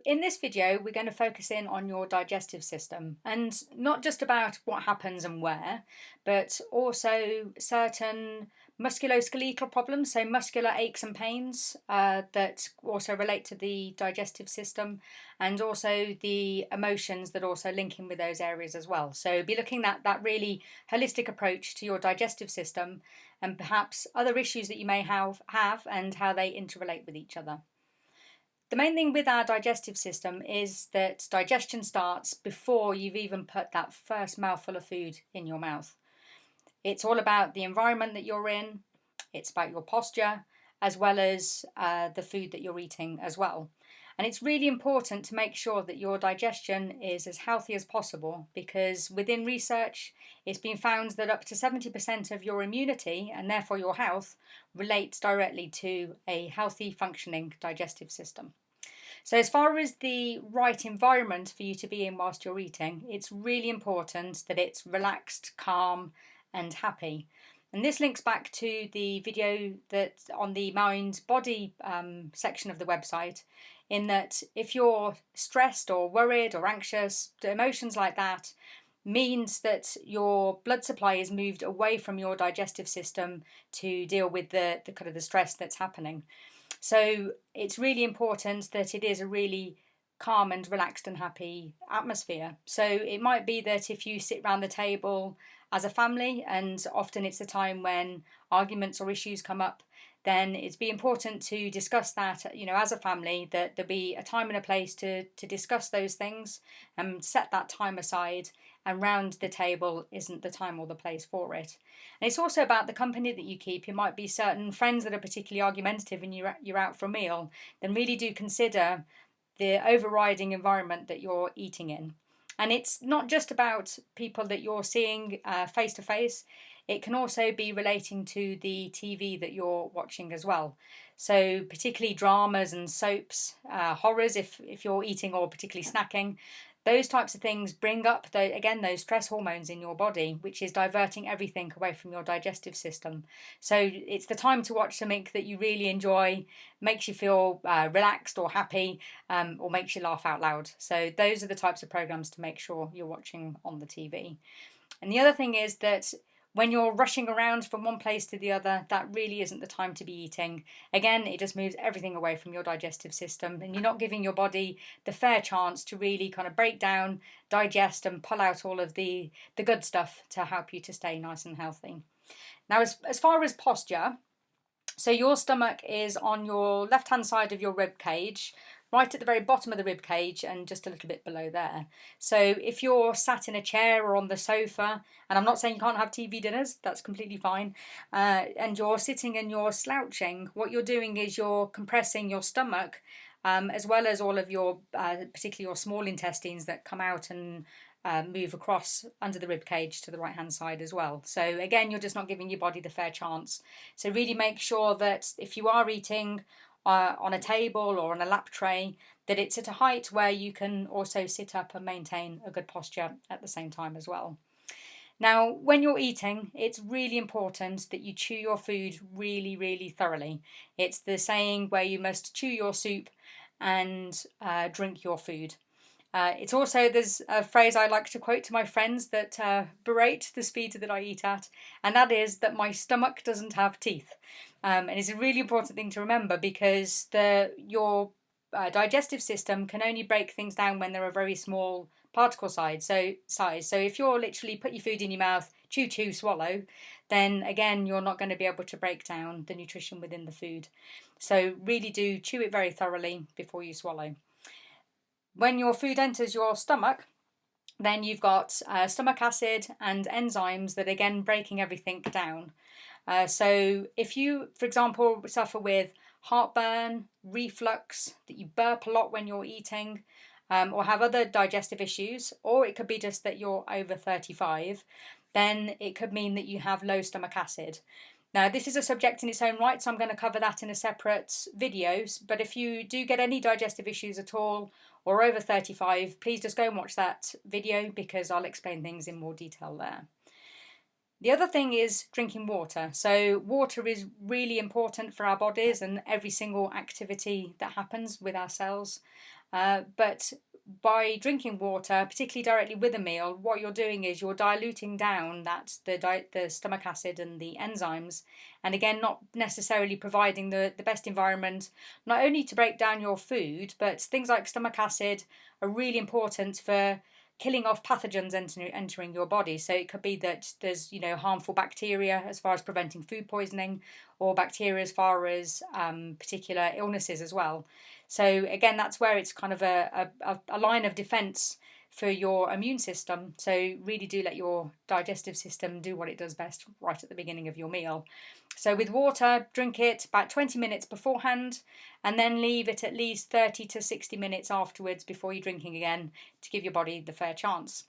In this video, we're going to focus in on your digestive system, and not just about what happens and where, but also certain musculoskeletal problems, so muscular aches and pains that also relate to the digestive system, and also the emotions that also link in with those areas as well. So be looking at that really holistic approach to your digestive system and perhaps other issues that you may have and how they interrelate with each other. The main thing with our digestive system is that digestion starts before you've even put that first mouthful of food in your mouth. It's all about the environment that you're in, it's about your posture, as well as the food that you're eating as well. And it's really important to make sure that your digestion is as healthy as possible, because within research, it's been found that up to 70% of your immunity, and therefore your health, relates directly to a healthy functioning digestive system. So as far as the right environment for you to be in whilst you're eating, it's really important that it's relaxed, calm and happy. And this links back to the video that on the mind body section of the website, in that if you're stressed or worried or anxious, emotions like that means that your blood supply is moved away from your digestive system to deal with the kind of the stress that's happening. So it's really important that it is a really calm and relaxed and happy atmosphere. So it might be that if you sit around the table as a family, and often it's a time when arguments or issues come up, then it's be important to discuss that, as a family, that there'll be a time and a place to discuss those things and set that time aside, and round the table isn't the time or the place for it. And it's also about the company that you keep. You might be certain friends that are particularly argumentative and you're out for a meal, then really do consider the overriding environment that you're eating in. And it's not just about people that you're seeing face to face. It can also be relating to the TV that you're watching as well. So particularly dramas and soaps, horrors if you're eating or particularly snacking. Those types of things bring up, those stress hormones in your body, which is diverting everything away from your digestive system. So it's the time to watch something that you really enjoy, makes you feel relaxed or happy, or makes you laugh out loud. So those are the types of programs to make sure you're watching on the TV. And the other thing is that when you're rushing around from one place to the other, that really isn't the time to be eating. Again, it just moves everything away from your digestive system, and you're not giving your body the fair chance to really kind of break down, digest, and pull out all of the good stuff to help you to stay nice and healthy. Now, as far as posture, so your stomach is on your left-hand side of your rib cage, right at the very bottom of the rib cage and just a little bit below there. So if you're sat in a chair or on the sofa, and I'm not saying you can't have TV dinners, that's completely fine, and you're sitting and you're slouching, what you're doing is you're compressing your stomach, as well as all of your, particularly your small intestines that come out and move across under the rib cage to the right hand side as well. So again, you're just not giving your body the fair chance. So really make sure that if you are eating on a table or on a lap tray, that it's at a height where you can also sit up and maintain a good posture at the same time as well. Now, when you're eating, it's really important that you chew your food really, really thoroughly. It's the saying where you must chew your soup and drink your food. It's also, there's a phrase I like to quote to my friends that berate the speed that I eat at, and that is that my stomach doesn't have teeth. And it's a really important thing to remember, because your digestive system can only break things down when they're a very small particle size. So if you're literally put your food in your mouth, chew, swallow, then again, you're not going to be able to break down the nutrition within the food. So really do chew it very thoroughly before you swallow. When your food enters your stomach, then you've got stomach acid and enzymes that are again breaking everything down. So if you, for example, suffer with heartburn, reflux, that you burp a lot when you're eating, or have other digestive issues, or it could be just that you're over 35, then it could mean that you have low stomach acid. Now, this is a subject in its own right, so I'm going to cover that in a separate video. But if you do get any digestive issues at all, or over 35, please just go and watch that video, because I'll explain things in more detail there. The other thing is drinking water. So water is really important for our bodies and every single activity that happens with our cells. But by drinking water, particularly directly with a meal, what you're doing is you're diluting down the stomach acid and the enzymes, and again, not necessarily providing the best environment, not only to break down your food, but things like stomach acid are really important for killing off pathogens entering your body. So it could be that there's harmful bacteria as far as preventing food poisoning, or bacteria as far as particular illnesses as well. So again, that's where it's kind of a line of defense for your immune system. So really do let your digestive system do what it does best right at the beginning of your meal. So with water, drink it about 20 minutes beforehand, and then leave it at least 30 to 60 minutes afterwards before you're drinking again, to give your body the fair chance.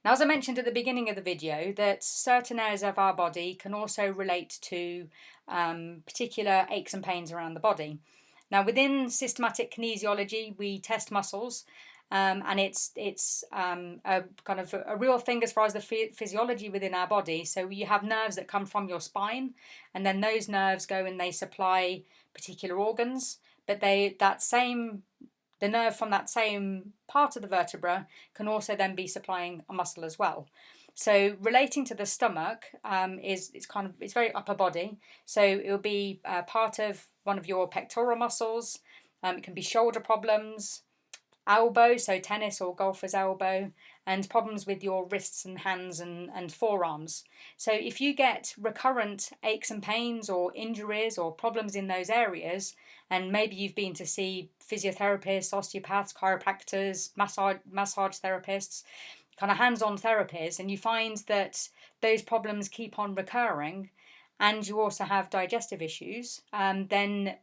Now, as I mentioned at the beginning of the video, that certain areas of our body can also relate to particular aches and pains around the body. Now, within systematic kinesiology, we test muscles, and it's a kind of a real thing as far as the physiology within our body. So you have nerves that come from your spine, and then those nerves go and they supply particular organs. But the nerve from that same part of the vertebra can also then be supplying a muscle as well. So relating to the stomach, it's very upper body. So it will be part of one of your pectoral muscles. It can be shoulder problems, elbow, so tennis or golfer's elbow, and problems with your wrists and hands and forearms. So if you get recurrent aches and pains or injuries or problems in those areas, and maybe you've been to see physiotherapists, osteopaths, chiropractors, massage therapists, kind of hands-on therapies, and you find that those problems keep on recurring, and you also have digestive issues, then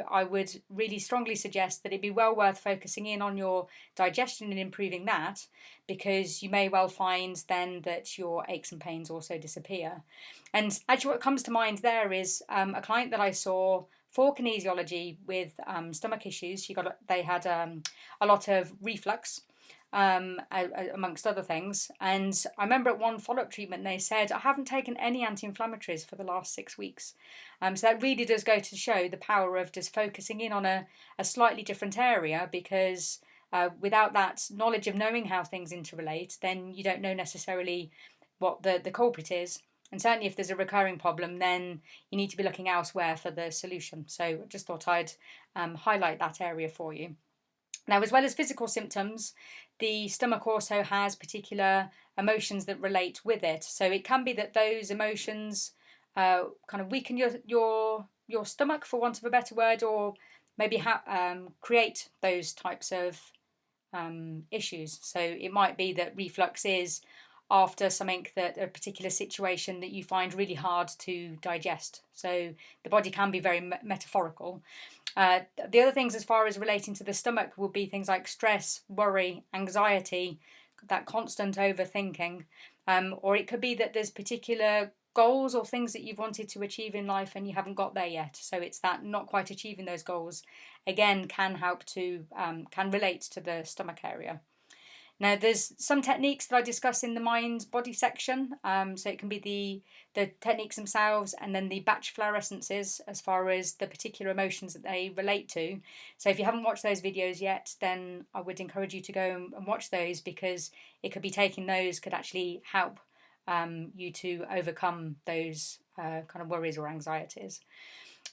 I would really strongly suggest that it'd be well worth focusing in on your digestion and improving that, because you may well find then that your aches and pains also disappear. And actually what comes to mind there is a client that I saw for kinesiology with stomach issues. They had a lot of reflux, amongst other things. And I remember at one follow-up treatment they said, I haven't taken any anti-inflammatories for the last 6 weeks. So that really does go to show the power of just focusing in on a slightly different area, because without that knowledge of knowing how things interrelate, then you don't know necessarily what the culprit is. And certainly if there's a recurring problem, then you need to be looking elsewhere for the solution. So I just thought I'd highlight that area for you. Now, as well as physical symptoms, the stomach also has particular emotions that relate with it. So it can be that those emotions kind of weaken your stomach, for want of a better word, or maybe create those types of issues. So it might be that reflux is after a particular situation that you find really hard to digest. So the body can be very metaphorical. The other things as far as relating to the stomach will be things like stress, worry, anxiety, that constant overthinking, or it could be that there's particular goals or things that you've wanted to achieve in life and you haven't got there yet. So it's that not quite achieving those goals, again, can relate to the stomach area. Now, there's some techniques that I discuss in the mind-body section. So it can be the techniques themselves, and then the batch fluorescences as far as the particular emotions that they relate to. So if you haven't watched those videos yet, then I would encourage you to go and watch those, because it could be taking those could actually help you to overcome those kind of worries or anxieties.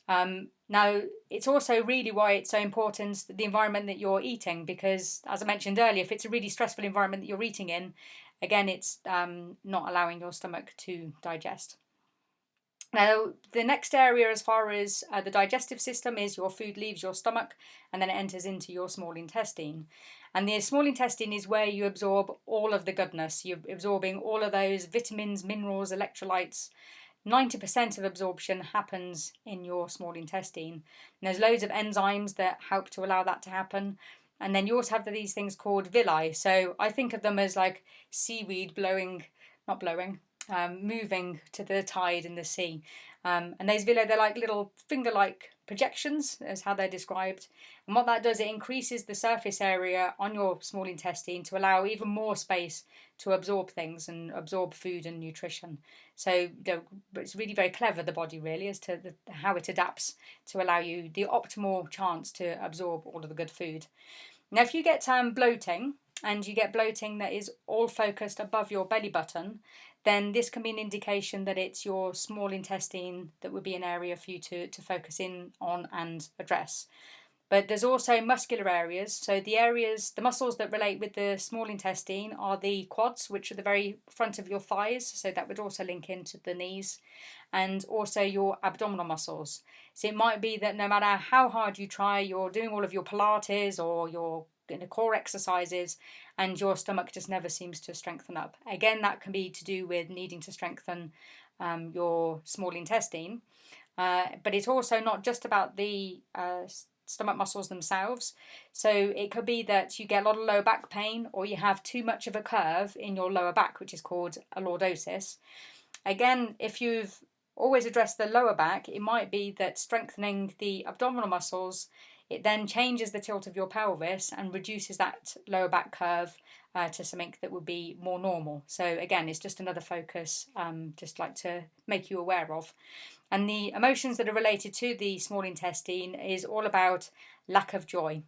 Now, it's also really why it's so important, the environment that you're eating, because as I mentioned earlier, if it's a really stressful environment that you're eating in, again, it's not allowing your stomach to digest. Now, the next area as far as the digestive system is your food leaves your stomach and then it enters into your small intestine. And the small intestine is where you absorb all of the goodness. You're absorbing all of those vitamins, minerals, electrolytes. 90% of absorption happens in your small intestine. And there's loads of enzymes that help to allow that to happen. And then you also have these things called villi. So I think of them as like seaweed moving to the tide in the sea. And those villi, they're like little finger-like projections, is how they're described. And what that does, it increases the surface area on your small intestine to allow even more space to absorb things and absorb food and nutrition. So it's really very clever, the body really, as to how it adapts to allow you the optimal chance to absorb all of the good food. Now, if you get bloating, and you get bloating that is all focused above your belly button, then this can be an indication that it's your small intestine that would be an area for you to focus in on and address. But there's also muscular areas. So the muscles that relate with the small intestine are the quads, which are the very front of your thighs. So that would also link into the knees, and also your abdominal muscles. So it might be that no matter how hard you try, you're doing all of your Pilates or your core exercises, and your stomach just never seems to strengthen up. Again, that can be to do with needing to strengthen your small intestine. But it's also not just about the stomach muscles themselves. So it could be that you get a lot of lower back pain, or you have too much of a curve in your lower back, which is called a lordosis. Again, if you've always addressed the lower back, it might be that strengthening the abdominal muscles, it then changes the tilt of your pelvis and reduces that lower back curve to something that would be more normal. So again, it's just another focus, just like to make you aware of. And the emotions that are related to the small intestine is all about lack of joy.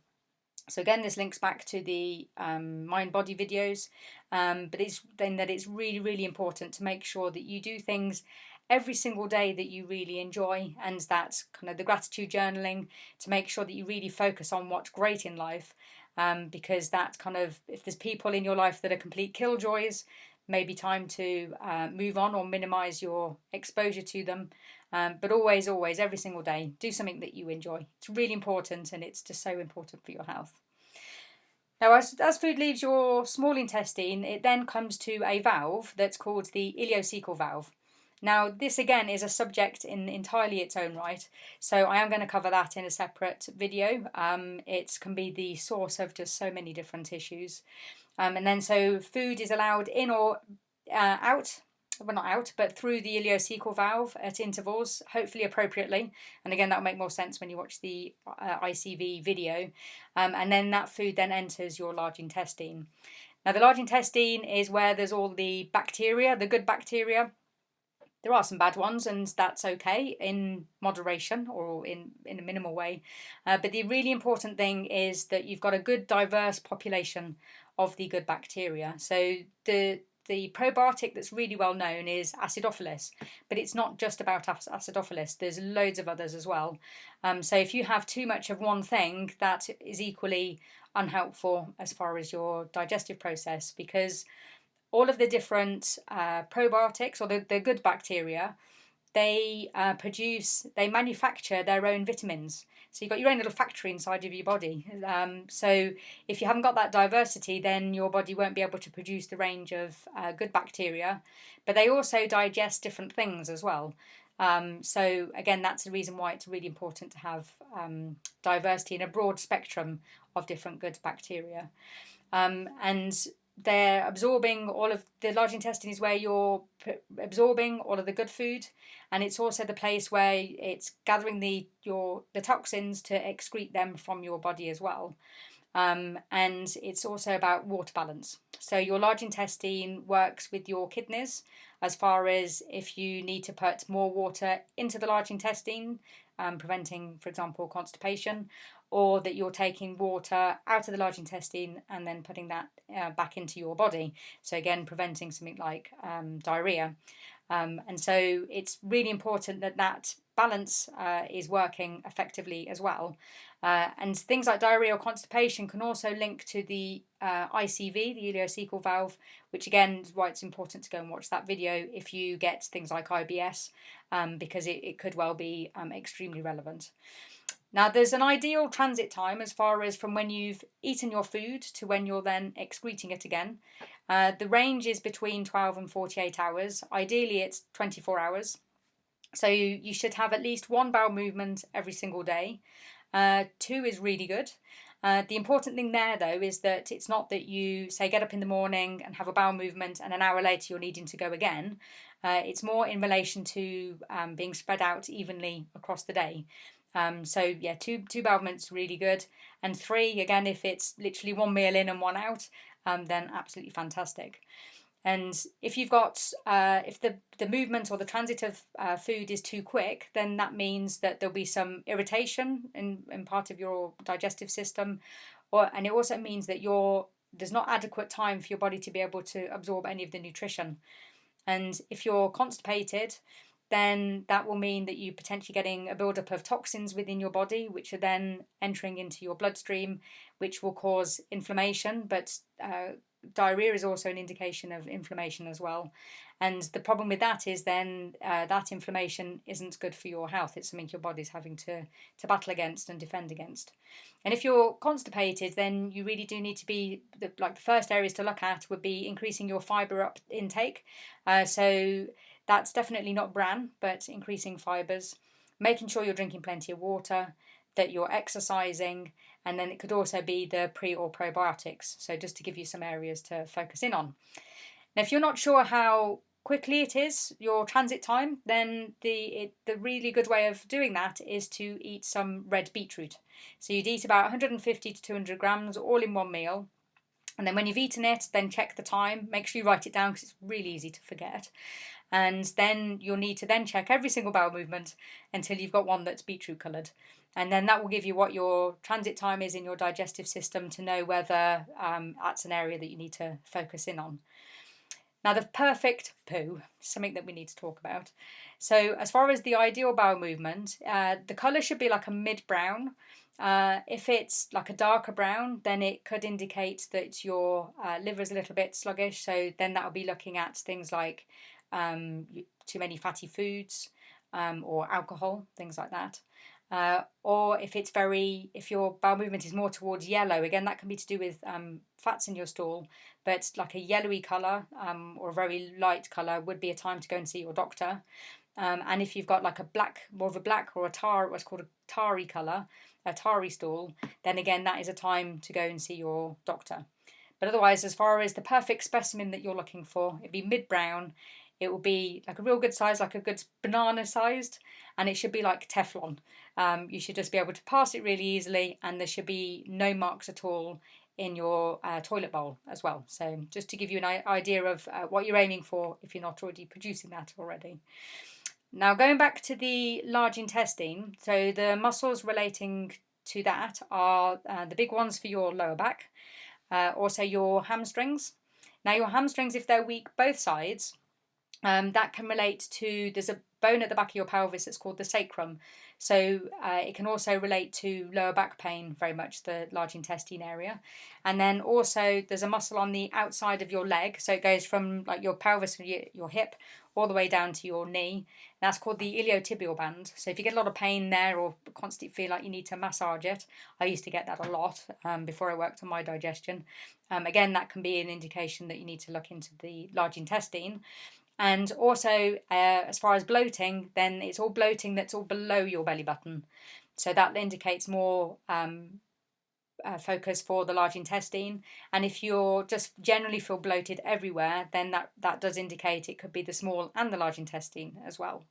So again, this links back to the mind-body videos, but it's then that it's really, really important to make sure that you do things every single day that you really enjoy, and that's kind of the gratitude journaling, to make sure that you really focus on what's great in life, because that kind of, if there's people in your life that are complete killjoys, maybe time to move on or minimize your exposure to them. But always, every single day, do something that you enjoy. It's really important, and it's just so important for your health. Now, as food leaves your small intestine, it then comes to a valve that's called the ileocecal valve. Now, this again is a subject in entirely its own right, so I am going to cover that in a separate video. It can be the source of just so many different issues. And then so food is allowed in or out, well, not out, but through the ileocecal valve at intervals, hopefully appropriately. And again, that'll make more sense when you watch the ICV video. And then that food then enters your large intestine. Now, the large intestine is where there's all the bacteria, the good bacteria. There are some bad ones, and that's okay in moderation or in a minimal way. But the really important thing is that you've got a good diverse population of the good bacteria. So the probiotic that's really well known is acidophilus, but it's not just about acidophilus. There's loads of others as well. So if you have too much of one thing, that is equally unhelpful as far as your digestive process, because all of the different probiotics, or the good bacteria, they manufacture their own vitamins. So you've got your own little factory inside of your body. So if you haven't got that diversity, then your body won't be able to produce the range of good bacteria. But they also digest different things as well. So again, that's the reason why it's really important to have diversity in a broad spectrum of different good bacteria. And they're absorbing all of the large intestine is where you're absorbing all of the good food, and it's also the place where it's gathering the toxins to excrete them from your body as well. And it's also about water balance. So your large intestine works with your kidneys as far as if you need to put more water into the large intestine, preventing, for example, constipation, or that you're taking water out of the large intestine and then putting that back into your body. So again, preventing something like diarrhea. And so it's really important that balance is working effectively as well. And things like diarrhea or constipation can also link to the ICV, the ileocecal valve, which again is why it's important to go and watch that video if you get things like IBS, because it could well be extremely relevant. Now, there's an ideal transit time as far as from when you've eaten your food to when you're then excreting it again. The range is between 12 and 48 hours. Ideally, it's 24 hours. So you should have at least one bowel movement every single day. 2 is really good. The important thing there, though, is that it's not that you, say, get up in the morning and have a bowel movement and an hour later you're needing to go again. It's more in relation to being spread out evenly across the day. So yeah, two bowel movements really good, and 3 again if it's literally 1 meal in and 1 out, then absolutely fantastic. And if you've got if the movement or the transit of food is too quick, then that means that there'll be some irritation in part of your digestive system, and it also means that there's not adequate time for your body to be able to absorb any of the nutrition. And if you're constipated, then that will mean that you're potentially getting a buildup of toxins within your body, which are then entering into your bloodstream, which will cause inflammation. But diarrhea is also an indication of inflammation as well. And the problem with that is then that inflammation isn't good for your health. It's something your body's having to battle against and defend against. And if you're constipated, then you really do need to be, the first areas to look at would be increasing your fibre intake. So that's definitely not bran, but increasing fibres, making sure you're drinking plenty of water, that you're exercising, and then it could also be the pre or probiotics. So just to give you some areas to focus in on. Now, if you're not sure how quickly it is, your transit time, then the really good way of doing that is to eat some red beetroot. So you'd eat about 150 to 200 grams all in one meal. And then when you've eaten it, then check the time. Make sure you write it down because it's really easy to forget. And then you'll need to then check every single bowel movement until you've got one that's beetroot coloured. And then that will give you what your transit time is in your digestive system to know whether that's an area that you need to focus in on. Now, the perfect poo, something that we need to talk about. So as far as the ideal bowel movement, the colour should be like a mid-brown. If it's like a darker brown, then it could indicate that your liver is a little bit sluggish. So then that will be looking at things like too many fatty foods or alcohol, things like that. Or if your bowel movement is more towards yellow, again, that can be to do with fats in your stool, but like a yellowy colour or a very light colour would be a time to go and see your doctor. And if you've got like more of a black or what's called a tarry colour, a tarry stool, then again, that is a time to go and see your doctor. But otherwise, as far as the perfect specimen that you're looking for, it'd be mid-brown. It will be like a real good size, like a good banana sized, and it should be like Teflon. You should just be able to pass it really easily, and there should be no marks at all in your toilet bowl as well. So just to give you an idea of what you're aiming for if you're not already producing that already. Now, going back to the large intestine, so the muscles relating to that are the big ones for your lower back, also your hamstrings. Now, your hamstrings, if they're weak both sides, that can relate to, there's a bone at the back of your pelvis that's called the sacrum. So it can also relate to lower back pain, very much the large intestine area. And then also there's a muscle on the outside of your leg. So it goes from like your pelvis, your hip, all the way down to your knee. That's called the iliotibial band. So if you get a lot of pain there or constantly feel like you need to massage it, I used to get that a lot before I worked on my digestion. Again, that can be an indication that you need to look into the large intestine. And also, as far as bloating, then it's all bloating that's all below your belly button. So that indicates more focus for the large intestine. And if you're just generally feel bloated everywhere, then that does indicate it could be the small and the large intestine as well.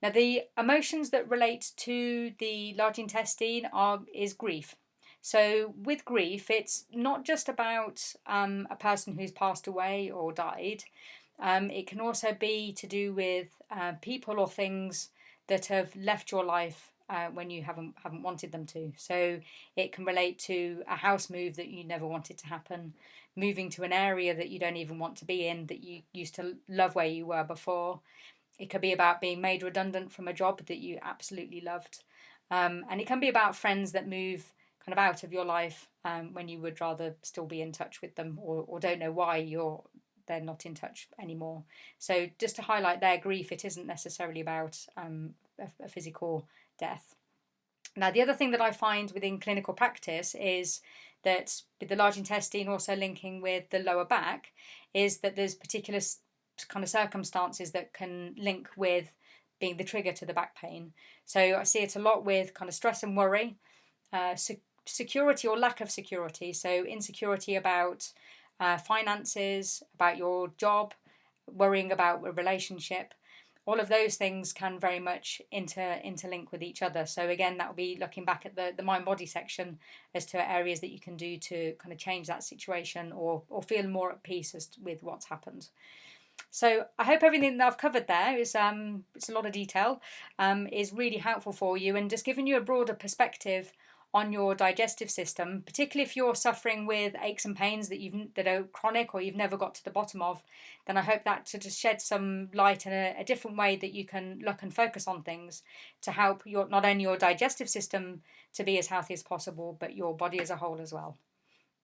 Now, the emotions that relate to the large intestine is grief. So with grief, it's not just about a person who's passed away or died. It can also be to do with people or things that have left your life when you haven't wanted them to. So it can relate to a house move that you never wanted to happen, moving to an area that you don't even want to be in, that you used to love where you were before. It could be about being made redundant from a job that you absolutely loved. And it can be about friends that move kind of out of your life when you would rather still be in touch with them or don't know why they're not in touch anymore. So just to highlight their grief, it isn't necessarily about a physical death. Now, the other thing that I find within clinical practice is that with the large intestine also linking with the lower back is that there's particular kind of circumstances that can link with being the trigger to the back pain. So I see it a lot with kind of stress and worry, security or lack of security. So insecurity about finances, about your job, worrying about a relationship, all of those things can very much interlink with each other. So again, that will be looking back at the mind-body section as to areas that you can do to kind of change that situation or feel more at peace with what's happened. So I hope everything that I've covered there is it's a lot of detail, is really helpful for you and just giving you a broader perspective on your digestive system, particularly if you're suffering with aches and pains that are chronic or you've never got to the bottom of. Then I hope that to just shed some light in a different way that you can look and focus on things to help not only your digestive system to be as healthy as possible, but your body as a whole as well.